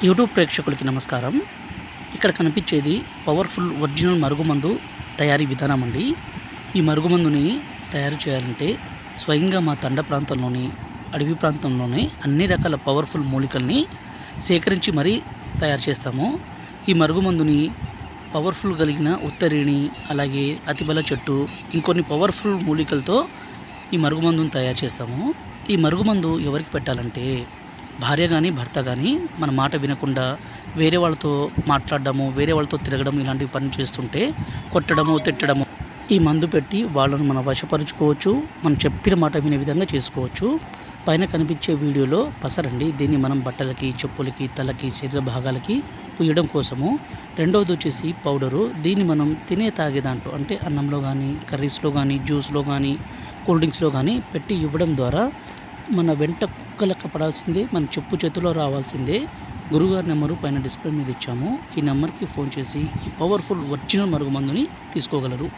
YouTube ప్రేక్షకులకి నమస్కారం. ఇక్కడ కనిపించేది పవర్ఫుల్ ఒరిజినల్ మరుగుమందు తయారీ విధానం అండి. ఈ మరుగుమందుని తయారు చేయాలంటే స్వయంగా మా తండ ప్రాంతంలోని అడవి ప్రాంతంలోనే అన్ని రకాల పవర్ఫుల్ మూలికల్ని సేకరించి మరీ తయారు చేస్తాము. ఈ మరుగుమందుని పవర్ఫుల్ కలిగిన ఉత్తరేణి, అలాగే అతిబల చెట్టు, ఇంకొన్ని పవర్ఫుల్ మూలికలతో ఈ మరుగుమందుని తయారు చేస్తాము. ఈ మరుగుమందు ఎవరికి పెట్టాలంటే భార్య కానీ భర్త కానీ మన మాట వినకుండా వేరే వాళ్ళతో మాట్లాడడము, వేరే వాళ్ళతో తిరగడం ఇలాంటి పని చేస్తుంటే కొట్టడము, తిట్టడము, ఈ మందు పెట్టి వాళ్ళను మనం వశపరుచుకోవచ్చు. మనం చెప్పిన మాట వినే విధంగా చేసుకోవచ్చు. పైన కనిపించే వీడియోలో పసరండి. దీన్ని మనం బట్టలకి, చెప్పులకి, తలకి, శరీర భాగాలకి పూయడం కోసము. రెండవది వచ్చేసి పౌడరు. దీన్ని మనం తాగే దాంట్లో అంటే అన్నంలో కానీ, కర్రీస్లో కానీ, జ్యూస్లో కానీ, కూల్ డ్రింక్స్లో కానీ పెట్టి ఇవ్వడం ద్వారా మన వెంట కుక్కలెక్క పడాల్సిందే, మన చెప్పు చేతిలో రావాల్సిందే. గురుగారి నెంబరు పైన డిస్ప్లే మీద ఇచ్చాము. ఈ నెంబర్కి ఫోన్ చేసి ఈ పవర్ఫుల్ ఒరిజినల్ మరుగుమందుని తీసుకోగలరు.